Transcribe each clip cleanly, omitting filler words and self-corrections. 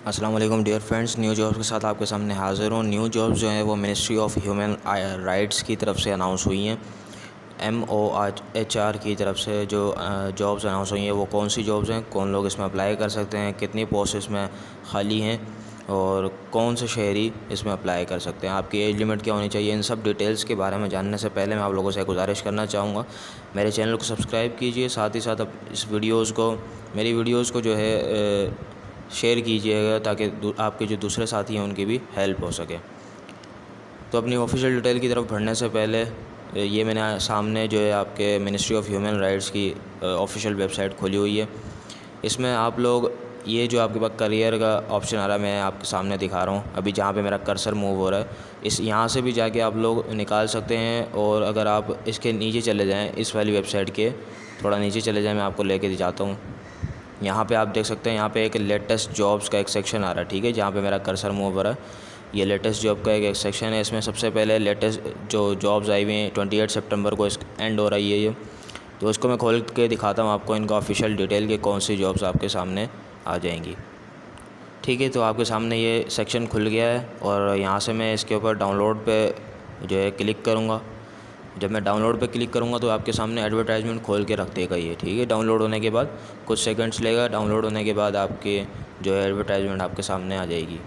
अस्सलाम वालेकुम dear friends, new jobs के साथ आपके सामने हाज़िर हूँ। न्यू जॉब्स जो है वो मिनिस्ट्री ऑफ ह्यूमन राइट्स की तरफ से अनाउंस हुई हैं। MOHR की तरफ से जो जॉब्स अनाउंस हुई हैं वो कौन सी जॉब्स हैं, कौन लोग इसमें अप्लाई कर सकते हैं, कितनी पोस्ट इसमें खाली हैं और कौन से शहरी इसमें अप्लाई कर सकते हैं, आपकी एज लिमिट क्या होनी चाहिए, इन सब डिटेल्स के बारे में जानने से पहले मैं आप लोगों से गुजारिश करना चाहूँगा मेरे चैनल को सब्सक्राइब कीजिए। साथ ही साथ अब मेरी वीडियोज़ को जो है शेयर कीजिएगा ताकि आपके जो दूसरे साथी हैं उनकी भी हेल्प हो सके। तो अपनी ऑफिशियल डिटेल की तरफ बढ़ने से पहले ये मैंने सामने जो है आपके मिनिस्ट्री ऑफ ह्यूमन राइट्स की ऑफिशियल वेबसाइट खोली हुई है। इसमें आप लोग ये जो आपके पास करियर का ऑप्शन आ रहा है मैं आपके सामने दिखा रहा हूँ अभी, जहाँ पे मेरा कर्सर मूव हो रहा है, इस यहाँ से भी जाके आप लोग निकाल सकते हैं। और अगर आप इसके नीचे चले जाएँ, इस वाली वेबसाइट के थोड़ा नीचे चले जाएँ, मैं आपको लेके जाता हूँ। यहाँ पे आप देख सकते हैं, यहाँ पे एक लेटेस्ट जॉब्स का एक सेक्शन आ रहा है, ठीक है, जहाँ पे मेरा कर्सर मूव हो रहा है। ये लेटेस्ट जॉब का एक सेक्शन है। इसमें सबसे पहले लेटेस्ट जो जॉब्स आई हुई हैं 28 सितंबर को इस एंड हो रही है ये, तो इसको मैं खोल के दिखाता हूँ आपको, इनका ऑफिशियल डिटेल के कौन सी जॉब्स आपके सामने आ जाएंगी। ठीक है, तो आपके सामने ये सेक्शन खुल गया है और यहाँ से मैं इसके ऊपर डाउनलोड पे जो है क्लिक करूँगा। जब मैं डाउनलोड पे क्लिक करूँगा तो आपके सामने एडवर्टाइजमेंट खोल के रख देगा ये, ठीक है। डाउनलोड होने के बाद कुछ सेकंड्स लेगा, डाउनलोड होने के बाद आपके जो है एडवर्टाइजमेंट आपके सामने आ जाएगी।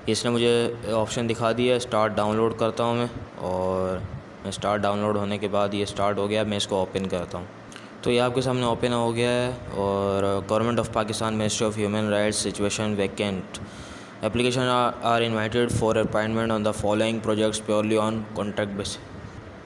इसने मुझे ऑप्शन दिखा दिया, स्टार्ट डाउनलोड करता हूँ मैं, और स्टार्ट डाउनलोड होने के बाद ये स्टार्ट हो गया। मैं इसको ओपन करता हूँ तो ये आपके सामने ओपन हो गया है। और government of Pakistan ministry of human rights situation vacant application are invited for appointment on the following projects purely on contract basis.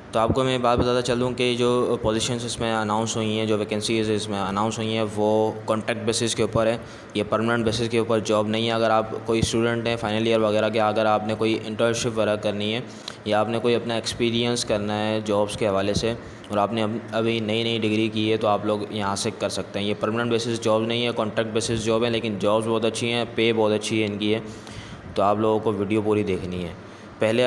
तो आपको मैं बात बताता चलूँ कि जो पोजीशंस इसमें अनाउंस हुई हैं, जो वैकेंसीज़ इसमें अनाउंस हुई हैं वो कॉन्ट्रैक्ट बेसिस के ऊपर है, ये परमानेंट बेसिस के ऊपर जॉब नहीं है। अगर आप कोई स्टूडेंट हैं फाइनल ईयर वगैरह के, अगर आपने कोई इंटर्नशिप वगैरह करनी है या आपने कोई अपना एक्सपीरियंस करना है जॉब्स के हवाले से और आपने अभी नई डिग्री की है तो आप लोग यहाँ से कर सकते हैं। ये परमानेंट बेसिस जॉब नहीं है, कॉन्ट्रैक्ट बेसिस जॉब है, लेकिन जॉब्स बहुत अच्छी हैं, पे बहुत अच्छी है इनकी है। तो आप लोगों को वीडियो पूरी देखनी है। पहले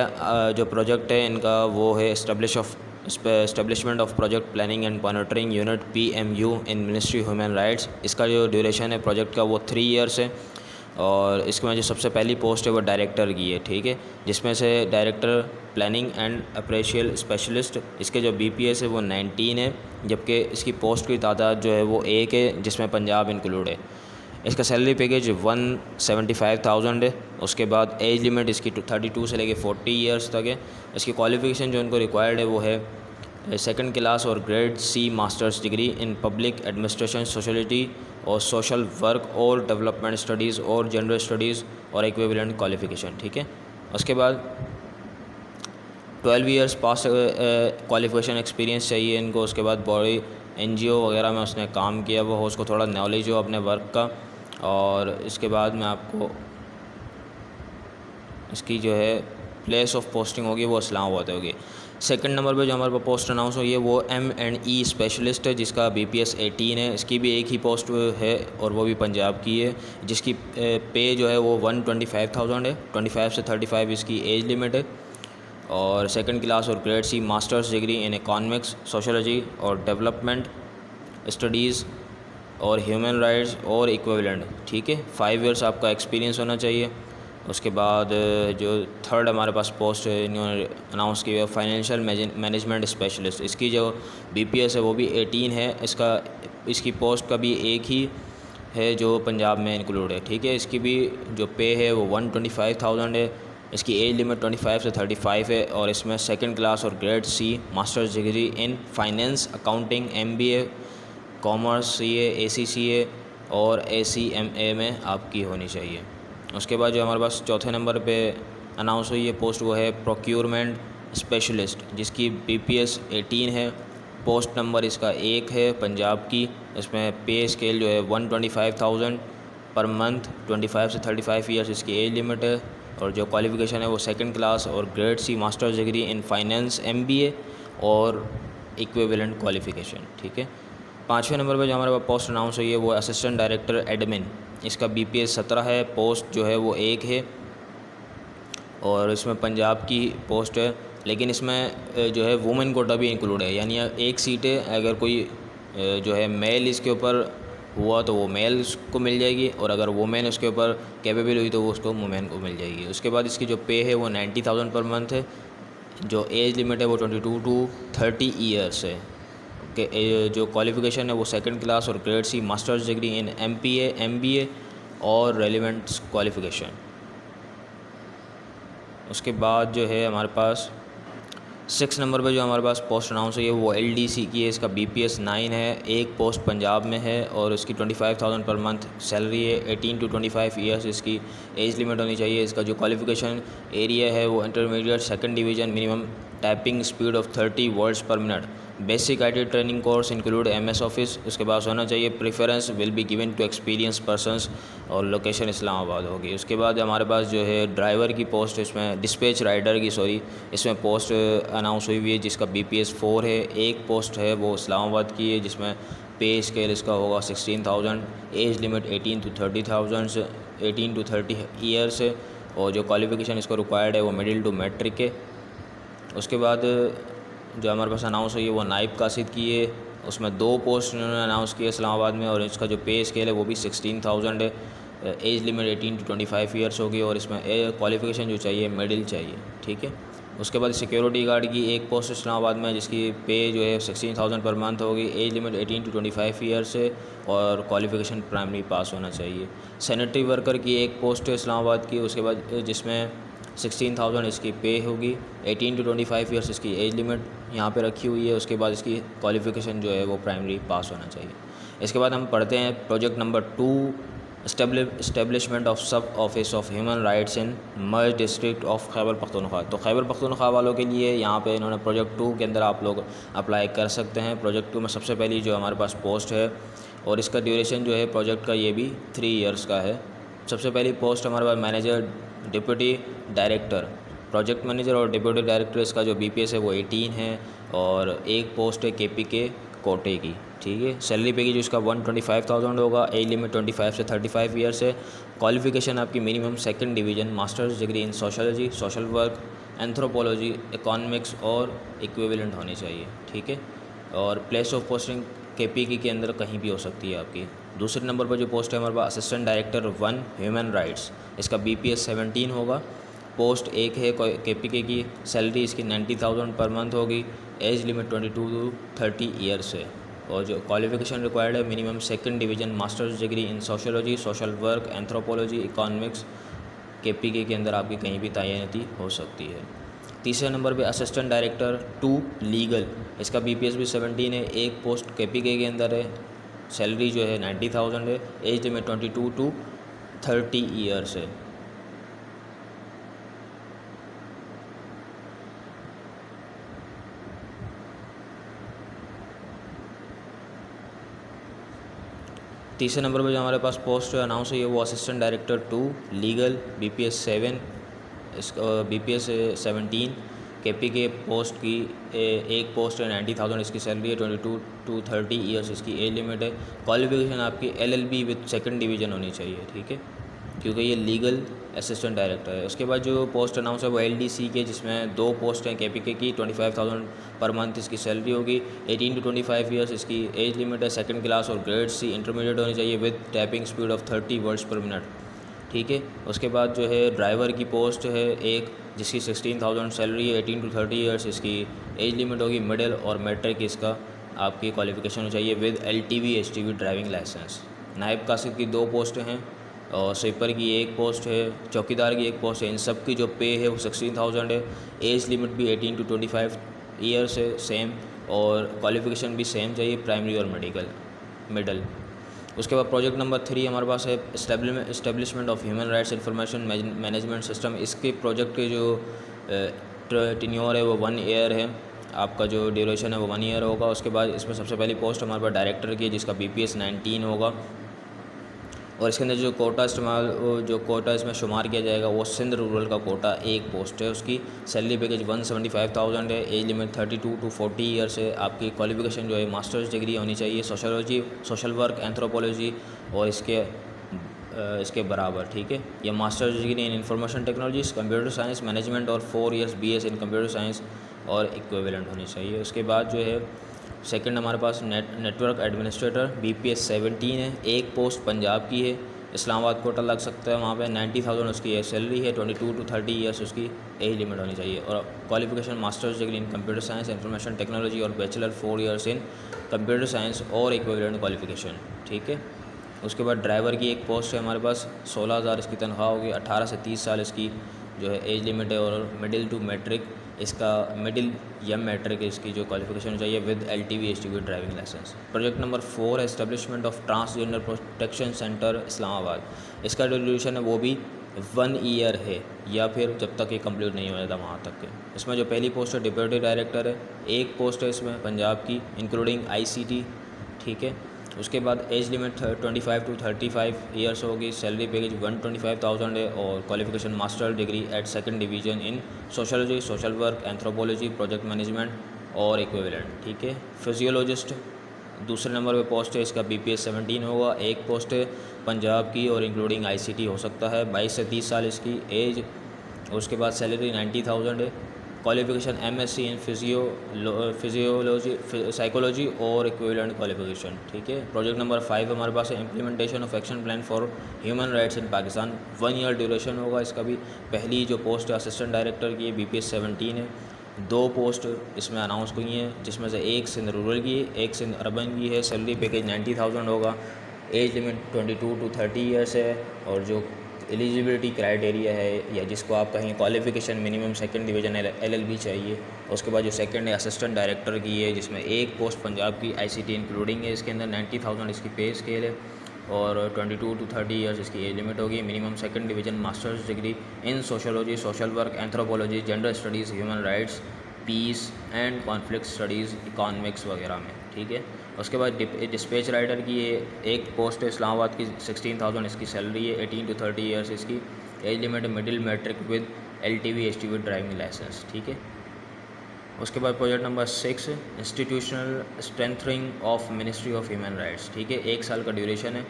जो प्रोजेक्ट है इनका वो है establishment of project planning and monitoring unit PMU in ministry human rights. इसका जो ड्यूरेशन है प्रोजेक्ट का वो 3 ईयर्स है। और इसमें जो सबसे पहली पोस्ट है वो डायरेक्टर की है, ठीक है, जिसमें से डायरेक्टर प्लानिंग एंड अप्रेशियल स्पेशलिस्ट, इसके जो BPS है वो 19 है, जबकि इसकी पोस्ट की तादाद जो है वो 1 है, जिसमें पंजाब इंक्लूड है। इसका सैलरी पैकेज 175,000 है। उसके बाद एज लिमिट इसकी 32 से लेके 40 ईयर्स तक है। इसकी क्वालिफ़िकेशन जो इनको रिक्वायर्ड है वो है सेकंड क्लास और grade C masters degree in public administration, sociality और सोशल वर्क और डेवलपमेंट स्टडीज़ और जनरल स्टडीज़ और इक्विवेलेंट क्वालिफ़िकेशन, ठीक है। उसके बाद 12 ईयर्स पास क्वालिफ़िकेशन एक्सपीरियंस चाहिए इनको। उसके बाद बॉडी NGO वगैरह में उसने काम किया वो हो, उसको थोड़ा नॉलेज हो अपने वर्क का। और इसके बाद में आपको इसकी जो है प्लेस ऑफ पोस्टिंग होगी वो इस्लामाबाद होगी। सेकंड नंबर पे जो हमारे पास पोस्ट अनाउंस हुई है वो M&E स्पेशलिस्ट है, जिसका BPS 18 है। इसकी भी एक ही पोस्ट है और वो भी पंजाब की है, जिसकी पे जो है वो 125,000 है। 25 से 35 इसकी एज लिमिट है। और सेकंड क्लास और grade C masters degree in economics, sociology और डेवलपमेंट स्टडीज़ और ह्यूमन राइट्स और इक्विवेलेंट, ठीक है। 5 ईयर्स आपका एक्सपीरियंस होना चाहिए। उसके बाद जो थर्ड हमारे पास पोस्ट है इन्होंने अनाउंस की है फाइनेंशियल मैनेजमेंट स्पेशलिस्ट। इसकी जो BPS है वो भी 18 है। इसकी पोस्ट का भी एक ही है जो पंजाब में इंक्लूड है, ठीक है। इसकी भी जो पे है वो 125,000 है। इसकी एज लिमिट 25 से 35 है। और इसमें सेकंड क्लास और grade C masters degree in finance, accounting, MBA, commerce, CA, ACCA और ACMA में आपकी होनी चाहिए। उसके बाद जो हमारे पास चौथे नंबर पे अनाउंस हुई है पोस्ट वो है प्रोक्योरमेंट स्पेशलिस्ट, जिसकी BPS 18 है। पोस्ट नंबर इसका 1 है पंजाब की। इसमें पे स्केल जो है 125,000 पर मंथ, 25 से 35 ईयर्स इसकी एज लिमिट है। और जो क्वालिफ़िकेशन है वो सेकंड क्लास और grade C masters degree in finance, MBA और इक्विवेलेंट क्वालिफ़िकेशन, ठीक है। पाँचवें नंबर पे जो हमारे पास पोस्ट अनाउंस हुई है वो असिस्टेंट डायरेक्टर एडमिन। इसका BPS 17 है। पोस्ट जो है वो 1 है और इसमें पंजाब की पोस्ट है, लेकिन इसमें जो है वुमेन कोटा भी इंक्लूड है, यानी एक सीट है। अगर कोई जो है मेल इसके ऊपर हुआ तो वो मेल को मिल जाएगी, और अगर वुमेन उसके ऊपर कैपेबल हुई तो वो उसको वुमेन को मिल जाएगी। उसके बाद इसकी जो पे है वो 90,000 पर मंथ है। जो एज लिमिट है वो 22 टू 30 ईयर्स है। जो क्वालिफ़िकेशन है वो सेकंड क्लास और grade C masters degree in MPA MBA और रेलिवेंट क्वालिफ़िकेशन। उसके बाद जो है हमारे पास 6 नंबर पे जो हमारे पास पोस्ट अनाउंस हुई है वो LDC की है। इसका BPS 9 है। एक पोस्ट पंजाब में है और उसकी 25,000 पर मंथ सैलरी है। 18 टू 25 ईयर्स इसकी एज लिमिट होनी चाहिए। इसका जो क्वालिफ़िकेशन एरिया है वो intermediate second division, minimum typing speed of 30 words per minute. Basic IT training course include MS office. उसके बाद होना चाहिए preference will be given to experience persons, और लोकेशन इस्लामाबाद होगी। उसके बाद हमारे पास जो है ड्राइवर की पोस्ट, इसमें डिस्पैच राइडर की इसमें पोस्ट अनाउंस हुई हुई है जिसका BPS 4 है। एक पोस्ट है वो इस्लामाबाद की है जिसमें पे स्केल इसका होगा 16,000। एज लिमिट 18 टू 30 ईयर्स है, और जो क्वालिफ़िकेशन इसको रिक्वायर्ड है वो मिडिल टू मैट्रिक है। उसके बाद जो हमारे पास अनाउंस हुई है वो नाइब कासिद की है। उसमें 2 पोस्ट इन्होंने अनाउंस किए इस्लामाबाद में, और इसका जो पे स्केल है वो भी 16,000 है। एज लिमिट 18 टू 25 ईयर्स होगी, और इसमें क्वालिफ़िकेशन जो चाहिए मिडिल चाहिए, ठीक है। उसके बाद सिक्योरिटी गार्ड की एक पोस्ट इस्लामाबाद में जिसकी पे जो है 16,000 पर मंथ होगी। एज लिमिट 18 टू 25 ईयर्स है, और क्वालिफ़िकेशन प्राइमरी पास होना चाहिए। सैनिटरी वर्कर की एक पोस्ट है इस्लामाबाद की, उसके बाद जिसमें 16,000 इसकी पे होगी। 18 टू 25 ईयर्स इसकी एज लिमिट यहाँ पे रखी हुई है। उसके बाद इसकी क्वालिफ़िकेशन जो है वो प्राइमरी पास होना चाहिए। इसके बाद हम पढ़ते हैं प्रोजेक्ट नंबर 2, इस्टेब्लिशमेंट ऑफ सब office of human rights in merge district of Khyber Pakhtunkhwa. तो खैबर पख्तूनख्वा वालों के लिए यहाँ पे इन्होंने प्रोजेक्ट 2 के अंदर आप लोग अप्लाई कर सकते हैं। प्रोजेक्ट 2 में सबसे पहली जो हमारे पास पोस्ट है, और इसका ड्यूरेशन जो है प्रोजेक्ट का ये भी 3 ईयर्स का है। सबसे पहली पोस्ट हमारे पास manager deputy director, project manager और डिप्टी डायरेक्टर। इसका जो BPS है वो 18 है, और एक पोस्ट है KPK कोटे की, ठीक है। सैलरी पैकेज इसका 125,000 होगा। एज लिमिट 25 से 35 ईयर्स है। क्वालिफ़िकेशन आपकी minimum second division masters degree in sociology, social work, anthropology, economics और इक्विवेलेंट होनी चाहिए, ठीक है। और प्लेस ऑफ पोस्टिंग KPK के अंदर कहीं भी हो सकती है आपकी। दूसरे नंबर पर जो पोस्ट है हमारे पास असिस्टेंट डायरेक्टर 1 ह्यूमन राइट्स। इसका BPS 17 होगा। पोस्ट एक है KPK की। सैलरी इसकी 90,000 पर मंथ होगी। एज लिमिट 22 टू 30 ईयर्स है, और जो क्वालिफ़िकेशन रिक्वायर्ड है minimum second division masters degree in sociology, social work, anthropology, economics. KPK के अंदर आपकी कहीं भी तैनाती हो सकती है। तीसरे नंबर पे असिस्टेंट डायरेक्टर 2 लीगल। इसका BPS भी 17 है। एक पोस्ट KPK के अंदर है। सैलरी जो है 90,000 है। एज लिमिट 22 टू 30 ईयर्स है। तीसरे नंबर पर जो हमारे पास पोस्ट अनाउंस हुई है वो असिस्टेंट डायरेक्टर 2 लीगल, BPS 7, इसका BPS 17। KPK पोस्ट की एक पोस्ट है 90,000 इसकी सैलरी है। 22 टू 30 ईयर्स इसकी एज लिमिट है। क्वालिफ़िकेशन आपकी LLB विद सेकंड डिवीज़न होनी चाहिए, ठीक है, क्योंकि ये लीगल असिस्टेंट डायरेक्टर है। उसके बाद जो पोस्ट अनाउंस है वो LDC के, जिसमें 2 पोस्ट हैं KPK की। 25,000 पर मंथ इसकी सैलरी होगी। 18 टू 25 ईयर्स इसकी एज लिमिट है। सेकंड क्लास और ग्रेड C इंटरमीडिएट होनी चाहिए with typing speed of 30 words per minute, ठीक है। उसके बाद जो है ड्राइवर की पोस्ट है एक, जिसकी 16,000 सैलरी है। 18 टू 30 ईयर्स इसकी एज लिमिट होगी। मिडिल और मैट्रिक इसका आपकी क्वालिफ़िकेशन होनी चाहिए with LTV HTV driving licence. नायब कासिद की 2 पोस्टें हैं, और स्वीपर की एक पोस्ट है, चौकीदार की एक पोस्ट है। इन सब की जो पे है वो 16,000 है। एज लिमिट भी 18 टू 25 ईयर्स है सेम, और क्वालिफ़िकेशन भी सेम चाहिए, प्राइमरी और मिडल। उसके बाद प्रोजेक्ट नंबर 3 हमारे पास है establishment of human rights information management system. इसके प्रोजेक्ट के जो टेन्योर है वो 1 ईयर है। आपका जो ड्यूरेशन है वो 1 ईयर होगा। उसके बाद इसमें सबसे पहली पोस्ट हमारे पास डायरेक्टर की है, जिसका BPS 19 होगा, और इसके अंदर जो कोटा इसमें शुमार किया जाएगा वो सिंध रूरल का कोटा एक पोस्ट है। उसकी सैलरी पैकेज 175,000 है। एज लिमिट 32 टू 40 ईयर्स है। आपकी क्वालिफ़िकेशन जो है मास्टर्स डिग्री होनी चाहिए सोशोलॉजी, सोशल वर्क, एंथ्रोपोलॉजी और इसके बराबर, ठीक है। यह मास्टर्स डिग्री इन information technologies, computer science management और 4 ईयर्स BS इन कंप्यूटर साइंस और इक्विवेलेंट होनी चाहिए। उसके बाद जो है सेकंड हमारे पास नेटवर्क एडमिनिस्ट्रेटर BPS 17 है, एक पोस्ट पंजाब की है, इस्लामाबाद कोटा लग सकता है वहाँ पे। 90,000 उसकी सैलरी है, 22 to 30 ईयर्स उसकी एज लिमिट होनी चाहिए। और qualification masters degree in computer science, information technology और bachelor 4 years in computer science और इक्विवेलेंट क्वालिफिकेशन, ठीक है। उसके बाद ड्राइवर की एक पोस्ट है हमारे पास, 16,000 इसकी तनख्वाह होगी, 18 से 30 साल इसकी जो है एज लिमिट है। और मिडिल टू मैट्रिक इसका मिडिल या मैट्रिक इसकी जो क्वालिफिकेशन चाहिए with LTV HTV driving licence. Project number 4 है establishment of transgender protection centre Islamabad. इसका जो ड्यूरेशन है वो भी 1 ईयर है, या फिर जब तक ये कंप्लीट नहीं हो जाता वहाँ तक के। इसमें जो पहली पोस्ट है डिप्टी डायरेक्टर है, एक पोस्ट है इसमें पंजाब की इंक्लूडिंग ICT, ठीक है। उसके बाद एज लिमिट 25 to 35 ईयर्स होगी, सैलरी पैकेज 125,000 है। और qualification master degree at second division in sociology, social work, anthropology, project management और इक्विवेलेंट, ठीक है। फिजियोलॉजिस्ट दूसरे नंबर पे पोस्ट है, इसका BPS 17 होगा, एक पोस्ट है पंजाब की और इंक्लूडिंग ICT हो सकता है, 22 से 30 साल इसकी एज। उसके बाद सैलरी 90,000 है। Qualification MSc in physiology, psychology और इक्विवेलेंट क्वालिफिकेशन, ठीक है। प्रोजेक्ट नंबर 5 हमारे पास है implementation of action plan for human rights in Pakistan, 1 year duration होगा इसका भी। पहली जो पोस्ट है असिस्टेंट डायरेक्टर की BPS 17 है। 2 पोस्ट इसमें अनाउंस हुई हैं, जिसमें से एक सिंध रूरल की है, एक सिंध अर्बन की है। सैलरी पैकेज 90,000 होगा, एज लिमिट 22 to 30 ईयर्स है। और जो एलिजिबिलिटी क्राइटेरिया है, या जिसको आप कहें qualification minimum second division LLB चाहिए। उसके बाद जो सेकंड है असिस्टेंट डायरेक्टर की है, जिसमें एक पोस्ट पंजाब की ICT इंक्लूडिंग है, इसके अंदर 90,000 इसकी पे स्केल है। और 22 to 30 ईयर्स इसकी एज लिमिट होगी। Minimum second division masters degree in sociology, social work, anthropology, gender studies, human rights, peace and conflict studies, economics वगैरह में, ठीक है। उसके बाद डिस्पैच राइटर की ये एक पोस्ट है इस्लामाबाद की, 16,000 इसकी सैलरी है, 18 to 30 ईयर्स इसकी एज लिमिट है, middle matric with LTV HTV driving licence, ठीक है। उसके बाद project number 6 institutional strengthening of ministry of human rights, ठीक है। 1 साल का ड्यूरेशन है।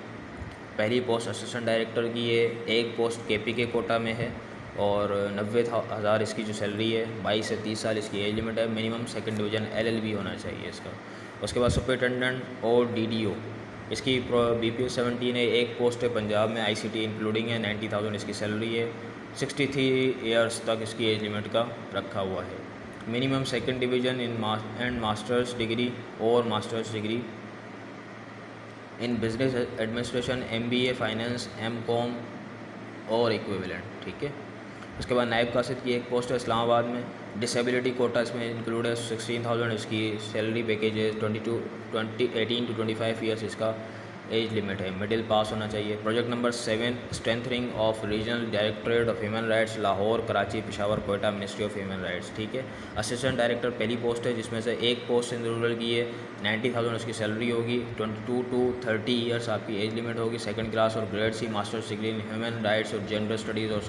पहली पोस्ट असिस्टेंट डायरेक्टर की है, एक पोस्ट KPK कोटा में है। और 90,000 इसकी जो सैलरी है, 22 से 30 साल इसकी एज लिमिट है। मिनिमम सेकंड डिवीजन LLB होना चाहिए इसका। उसके बाद सुपरिटेंडेंट और DDO इसकी BPS 17 है, एक पोस्ट है पंजाब में, ICT इंक्लूडिंग है, 90,000 इसकी सैलरी है। 63 ईयर्स तक इसकी एज लिमिट का रखा हुआ है। Minimum second division in and masters degree और masters degree in business administration, MBA finance, MCOM और इक्विवेलेंट, ठीक है। उसके बाद नायब कासिद की एक पोस्ट है इस्लामाबाद में, डिसेबिलिटी कोटा इसमें इंक्लूड है, 16,000 इसकी सैलरी पैकेज है। 18 to 25 ईयर्स इसका एज लिमिट है, मिडिल पास होना चाहिए। Project number 7 strengthening of regional directorate of human rights, Lahore, Karachi, Peshawar, Quetta, ministry of human rights, ठीक है। असिस्टेंट डायरेक्टर पहली पोस्ट है, जिसमें से एक पोस्ट सिंध रूरल की है, 90,000 उसकी सैलरी होगी। 22 to 30 ईयर्स आपकी एज लिमिट होगी। सेकंड क्लास और grade C masters degree in human rights और जेंडर स्टडीज़ और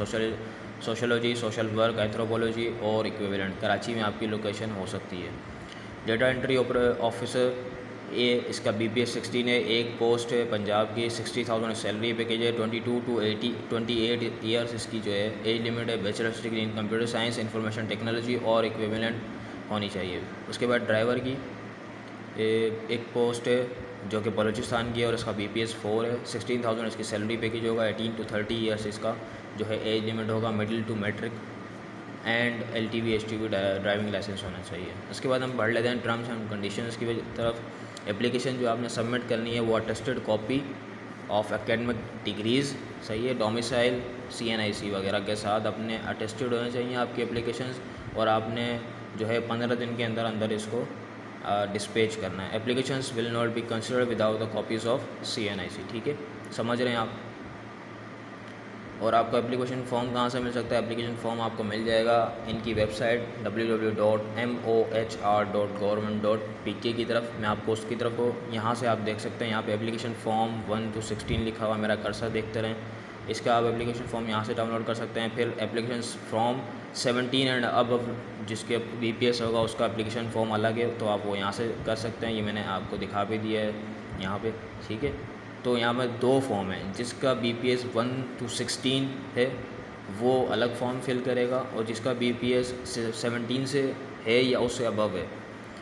सोशोलॉजी, सोशल वर्क, एंथ्रोपोलॉजी और इक्विवेलेंट, कराची में आपकी लोकेशन हो सकती है। डेटा एंट्री ऑफिसर ये इसका BPS 16 है, एक पोस्ट है पंजाब की, 60,000 सैलरी पैकेज है। 22 to 28 ईयर्स इसकी जो है एज लिमिट है। Bachelors degree in computer science, information technology और इक्विवेलेंट होनी चाहिए। उसके बाद ड्राइवर की एक पोस्ट है जो कि बलूचिस्तान की है और इसका BPS 4 है, 16,000 इसकी सैलरी पैकेज होगा। 18 to 30 ईयर्स इसका जो है एज लिमिट होगा। Middle to matric and LTV HTV driving licence होना चाहिए। उसके बाद हम बढ़ लेते हैं टर्म्स एंड कंडीशंस की तरफ। एप्लीकेशन जो आपने सबमिट करनी है वो attested copy of academic degrees, सही है, डोमिसाइल, CNIC वगैरह के साथ अपने अटेस्टेड होने चाहिए आपकी एप्लीकेशंस। और आपने जो है 15 दिन के अंदर अंदर इसको डिस्पैच करना है। Applications will not be considered without the copies of CNIC, ठीक है, समझ रहे हैं आप। और आपको एप्लीकेशन फॉर्म कहाँ से मिल सकता है? एप्लीकेशन फॉर्म आपको मिल जाएगा इनकी वेबसाइट www.mohr.government.pk की तरफ। मैं आपको उसकी तरफ को यहाँ से आप देख सकते हैं, यहाँ पे एप्लीकेशन फॉर्म 1 to 16 लिखा हुआ, मेरा कर्सर देखते रहें। इसका आप एप्लीकेशन फॉर्म यहाँ से डाउनलोड कर सकते हैं। फिर एप्लीकेशन फॉर्म 17 एंड अब जिसके BPS होगा उसका एप्लीकेशन फॉर्म अलग है, तो आप वो यहाँ से कर सकते हैं। ये मैंने आपको दिखा भी दिया है यहाँ पे, ठीक है। तो यहाँ पर 2 फॉर्म हैं, जिसका BPS 1 to 16 है वो अलग फॉर्म फिल करेगा, और जिसका BPS 17 से है या उससे अबव है